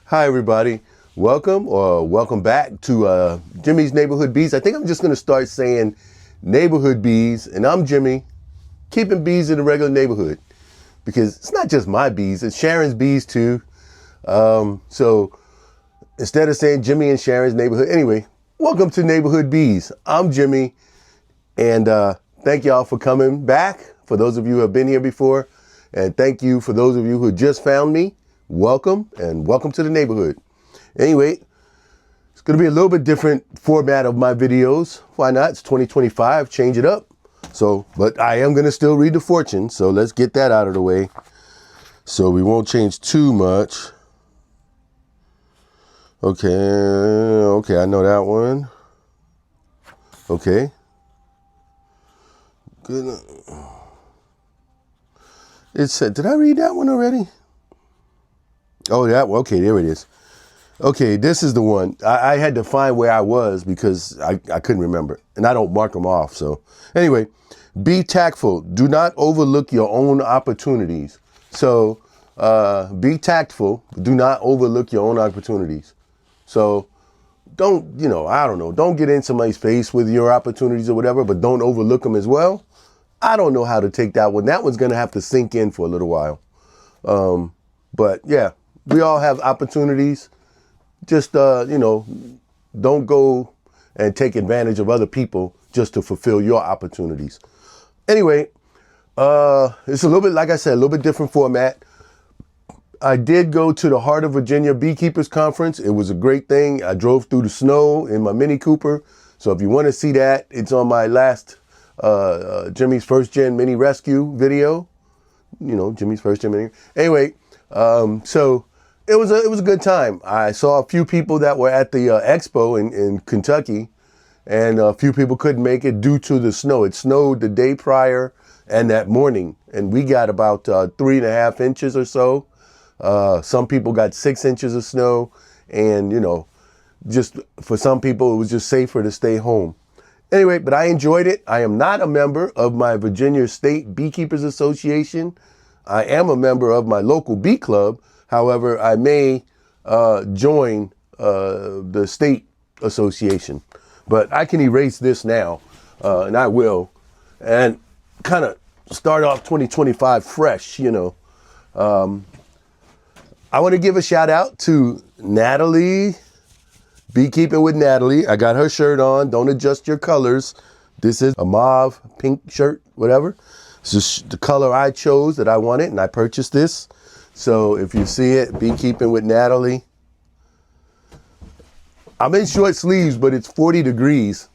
Hi everybody, welcome back to Jimmy's Neighborhood Bees. I think I'm just going to start saying neighborhood bees, and I'm Jimmy, keeping bees in the regular neighborhood, because it's not just my bees, it's Sharon's bees too. So instead of saying Jimmy and Sharon's neighborhood, anyway, welcome to Neighborhood Bees. I'm Jimmy, and thank y'all for coming back, for those of you who have been here before, and thank you for those of you who just found me. Welcome, and welcome to the neighborhood. Anyway, it's going to be a little bit different format of my videos. Why not? It's 2025, change it up. So, but I am going to still read the fortune, so let's get that out of the way. So we won't change too much. Okay, I know that one. Okay. Good. It said, did I read that one already? Oh, that one. Okay, there it is. Okay, this is the one. I had to find where I was because I couldn't remember. And I don't mark them off. So anyway, be tactful. Do not overlook your own opportunities. So be tactful. Do not overlook your own opportunities. So don't, I don't know. Don't get in somebody's face with your opportunities or whatever, but don't overlook them as well. I don't know how to take that one. That one's going to have to sink in for a little while. But yeah. We all have opportunities. Just, don't go and take advantage of other people just to fulfill your opportunities. Anyway, it's a little bit, like I said, a little bit different format. I did go to the Heart of Virginia Beekeepers Conference. It was a great thing. I drove through the snow in my Mini Cooper. So if you want to see that, it's on my last Jimmy's First Gen Mini Rescue video. Jimmy's First Gen Mini. Anyway, so it was a good time. I saw a few people that were at the expo in Kentucky, and a few people couldn't make it due to the snow. It snowed the day prior and that morning, and we got about 3.5 inches or so. Some people got 6 inches of snow, and just for some people it was just safer to stay home. Anyway, but I enjoyed it. I am not a member of my Virginia State Beekeepers Association. I am a member of my local bee club. However, I may join the state association, but I can erase this now, and I will, and kind of start off 2025 fresh. I want to give a shout out to Natalee, Beekeeping with Natalee. I got her shirt on. Don't adjust your colors. This is a mauve pink shirt, whatever. This is the color I chose that I wanted, and I purchased this. So if you see it, Beekeeping with Natalee. I'm in short sleeves, but it's 40 degrees.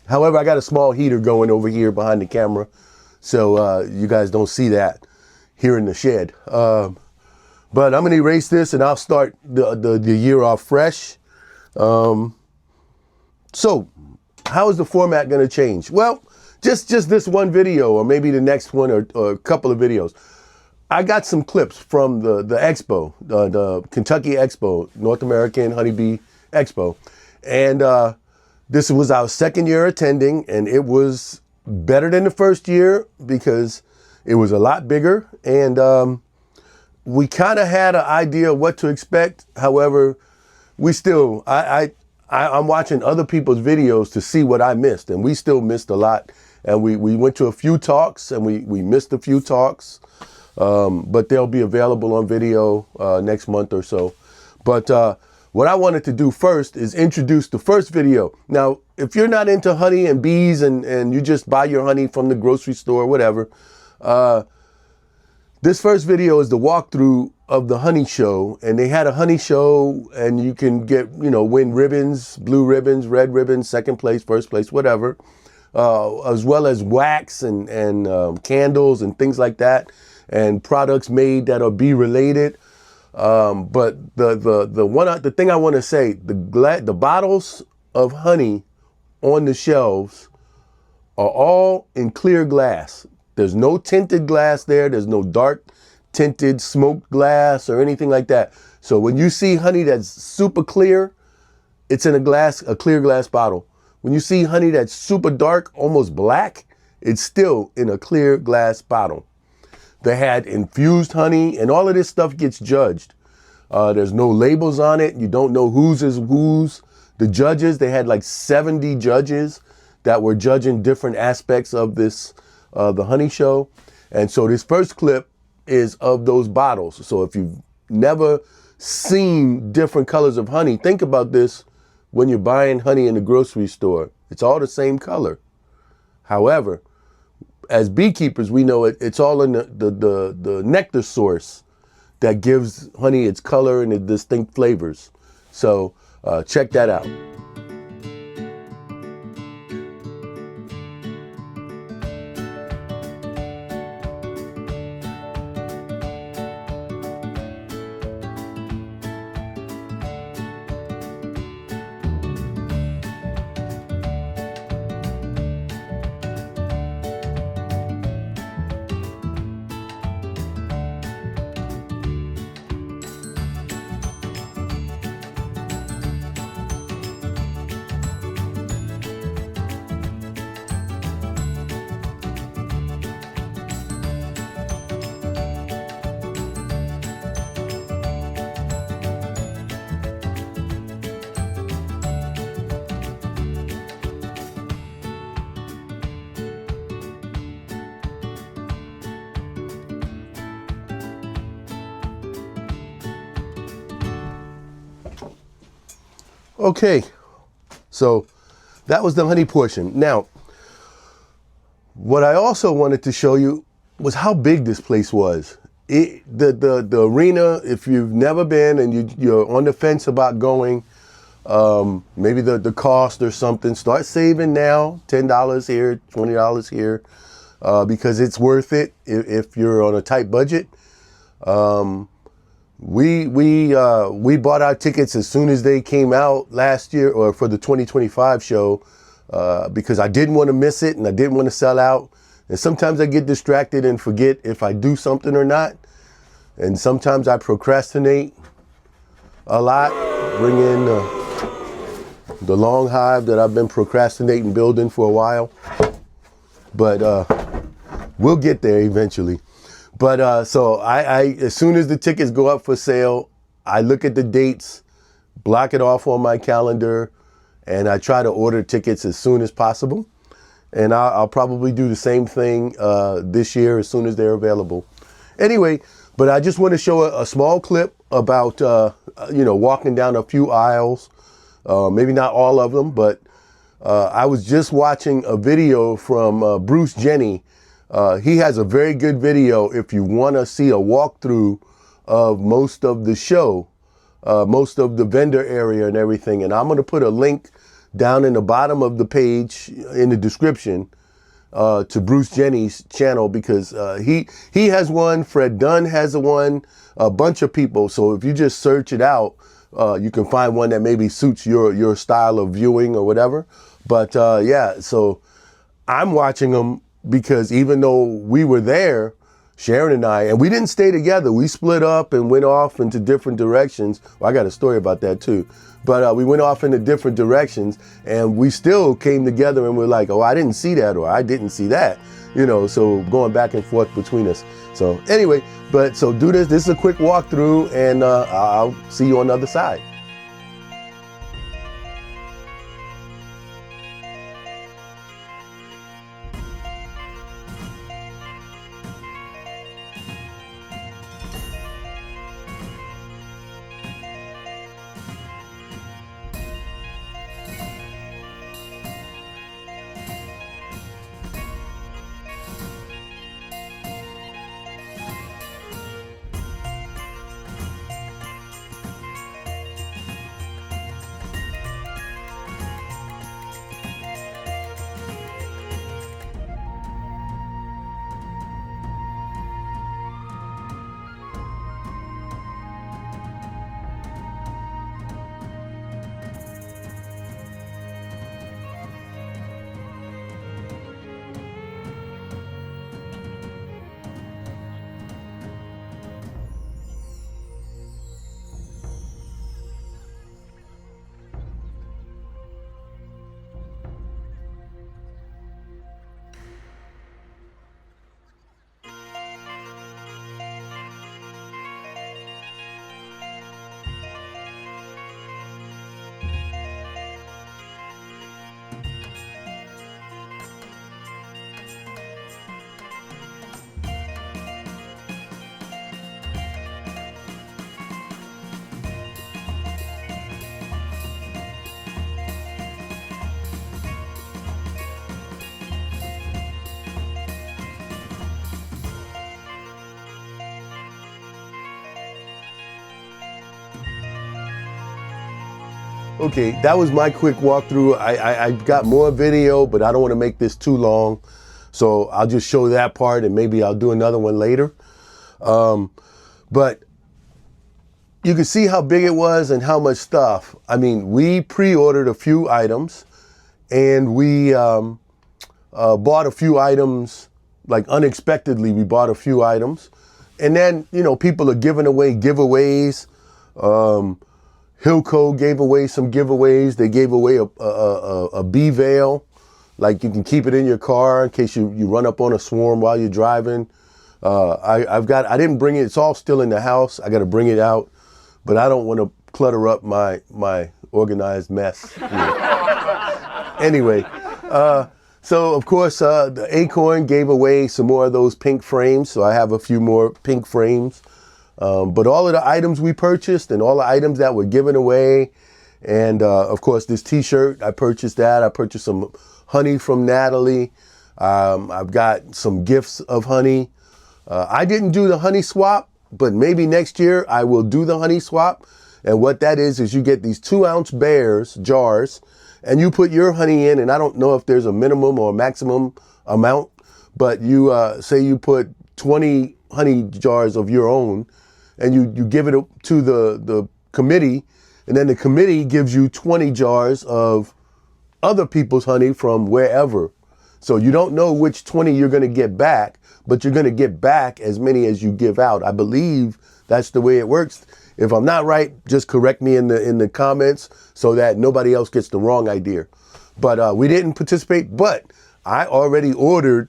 However, I got a small heater going over here behind the camera, so you guys don't see that here in the shed. But I'm going to erase this, and I'll start the year off fresh. So how is the format going to change? Well, just this one video, or maybe the next one, or a couple of videos. I got some clips from the expo, the Kentucky Expo, North American HoneyBee Expo. And this was our second year attending, and it was better than the first year because it was a lot bigger. And we kind of had an idea of what to expect. However, we still, I'm watching other people's videos to see what I missed, and we still missed a lot. And we went to a few talks, and we missed a few talks. But they'll be available on video next month or so. But what I wanted to do first is introduce the first video. Now, if you're not into honey and bees, and you just buy your honey from the grocery store, whatever, this first video is the walkthrough of the honey show. And they had a honey show, and you can get, win ribbons, blue ribbons, red ribbons, second place, first place, whatever, as well as wax and candles and things like that, and products made that are bee related. But the thing I want to say, the bottles of honey on the shelves are all in clear glass. There's no tinted glass there. There's no dark tinted smoked glass or anything like that. So when you see honey that's super clear, it's in a clear glass bottle. When you see honey that's super dark, almost black, it's still in a clear glass bottle. They had infused honey, and all of this stuff gets judged. There's no labels on it. You don't know whose is whose. The judges, they had like 70 judges that were judging different aspects of this, the honey show. And so this first clip is of those bottles. So if you've never seen different colors of honey, think about this when you're buying honey in the grocery store. It's all the same color. However, as beekeepers, we know it's all in the nectar source that gives honey its color and its distinct flavors. So check that out. Okay, so that was the honey portion. Now, what I also wanted to show you was how big this place was. The arena, if you've never been and you're on the fence about going, maybe the cost or something, start saving now, $10 here, $20 here, because it's worth it if you're on a tight budget. We bought our tickets as soon as they came out last year, or for the 2025 show, because I didn't want to miss it and I didn't want to sell out. And sometimes I get distracted and forget if I do something or not. And sometimes I procrastinate a lot, bring in the long hive that I've been procrastinating building for a while. But we'll get there eventually. But so I as soon as the tickets go up for sale, I look at the dates, block it off on my calendar, and I try to order tickets as soon as possible. And I'll probably do the same thing this year as soon as they're available. Anyway, but I just want to show a small clip about, walking down a few aisles, maybe not all of them, but I was just watching a video from Bruces Jenne. He has a very good video if you want to see a walkthrough of most of the show, most of the vendor area and everything. And I'm going to put a link down in the bottom of the page in the description to Bruces Jenne's channel, because he has one, Fred Dunn has one, a bunch of people. So if you just search it out, you can find one that maybe suits your style of viewing or whatever. But yeah, so I'm watching them because even though we were there, Sharon and I, and we didn't stay together, we split up and went off into different directions. Well, I got a story about that too. But we went off into different directions, and we still came together and we're like, oh, I didn't see that, or I didn't see that, so going back and forth between us. So anyway, but so do this. This is a quick walkthrough, and I'll see you on the other side. Okay, that was my quick walkthrough. I got more video, but I don't want to make this too long. So I'll just show that part and maybe I'll do another one later. But you can see how big it was and how much stuff. I mean, we pre-ordered a few items and we bought a few items, like unexpectedly we bought a few items. And then, you know, people are giving away giveaways. Hilco gave away some giveaways. They gave away a bee veil. Like you can keep it in your car in case you run up on a swarm while you're driving. I didn't bring it. It's all still in the house. I got to bring it out, but I don't want to clutter up my organized mess. Anyway, so of course the Acorn gave away some more of those pink frames. So I have a few more pink frames. But all of the items we purchased and all the items that were given away, and of course this t-shirt, I purchased that. I purchased some honey from Natalee. I've got some gifts of honey. I didn't do the honey swap, but maybe next year I will do the honey swap. And what that is you get these 2-ounce bears jars and you put your honey in, and I don't know if there's a minimum or maximum amount, but you say you put 20 honey jars of your own, and you give it to the committee, and then the committee gives you 20 jars of other people's honey from wherever. So you don't know which 20 you're going to get back, but you're going to get back as many as you give out. I believe that's the way it works. If I'm not right, just correct me in the comments so that nobody else gets the wrong idea. But we didn't participate, but I already ordered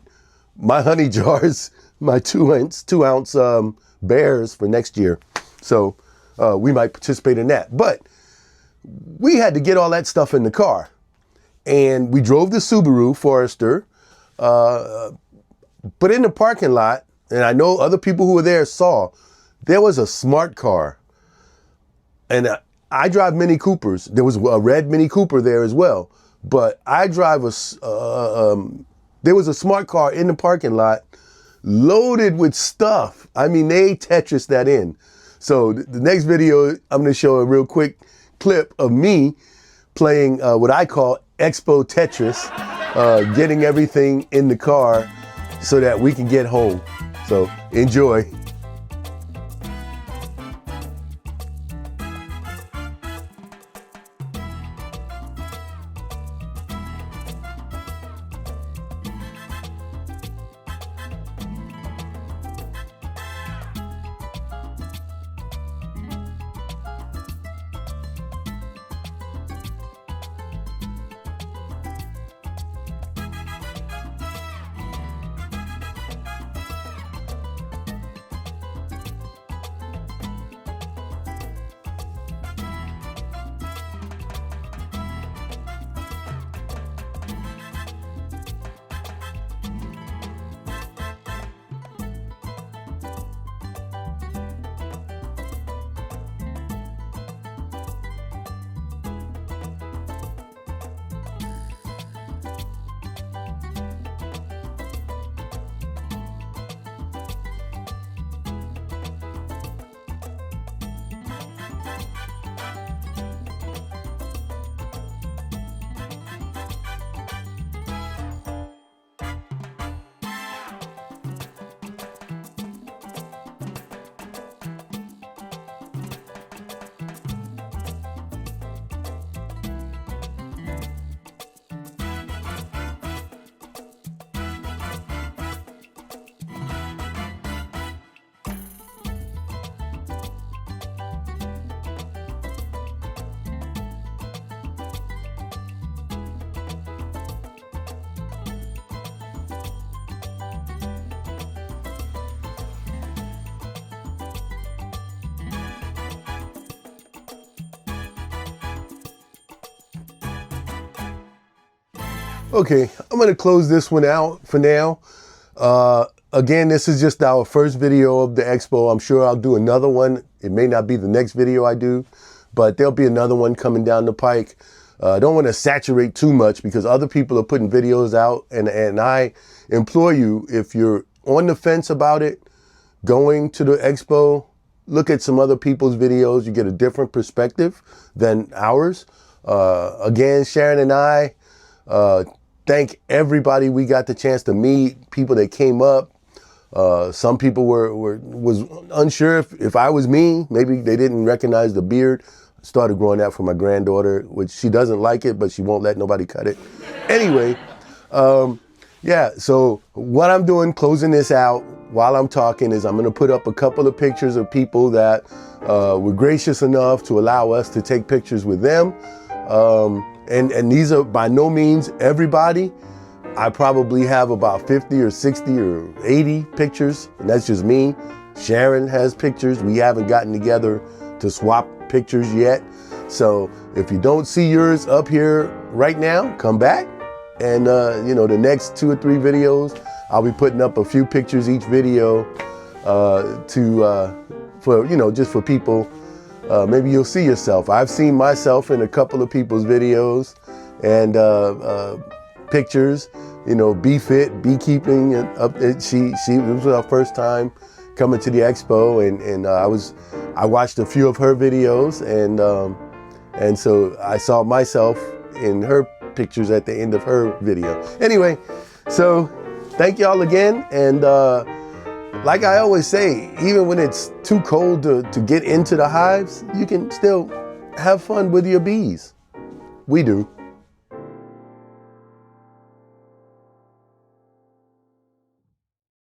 my honey jars, my 2-ounce bears for next year. So we might participate in that. But we had to get all that stuff in the car. And we drove the Subaru Forester. But in the parking lot, and I know other people who were there saw, there was a smart car. And I drive Mini Coopers. There was a red Mini Cooper there as well. But I drive there was a smart car in the parking lot loaded with stuff. I mean, they Tetris that in. So the next video, I'm going to show a real quick clip of me playing what I call Expo Tetris, getting everything in the car so that we can get home. So enjoy. Okay, I'm going to close this one out for now. Again, this is just our first video of the expo. I'm sure I'll do another one. It may not be the next video I do, but there'll be another one coming down the pike. I don't want to saturate too much because other people are putting videos out, and I implore you, if you're on the fence about it, going to the expo, look at some other people's videos. You get a different perspective than ours. Again, Sharon and I thank everybody we got the chance to meet, people that came up. Some people was unsure if I was me. Maybe they didn't recognize the beard. Started growing that for my granddaughter, which she doesn't like it, but she won't let nobody cut it. Anyway, yeah, so what I'm doing, closing this out while I'm talking, is I'm gonna put up a couple of pictures of people that were gracious enough to allow us to take pictures with them. And these are by no means everybody. I probably have about 50 or 60 or 80 pictures, and that's just me. Sharon has pictures. We haven't gotten together to swap pictures yet. So if you don't see yours up here right now, come back. And you know, the next 2 or 3 videos, I'll be putting up a few pictures each video for, you know, just for people. Maybe you'll see yourself. I've seen myself in a couple of people's videos and pictures. You know, Be-Fit, Beekeeping, and this was our first time coming to the expo, and I watched a few of her videos, and so I saw myself in her pictures at the end of her video. Anyway, so thank y'all again, and like I always say, even when it's too cold to get into the hives, you can still have fun with your bees. We do.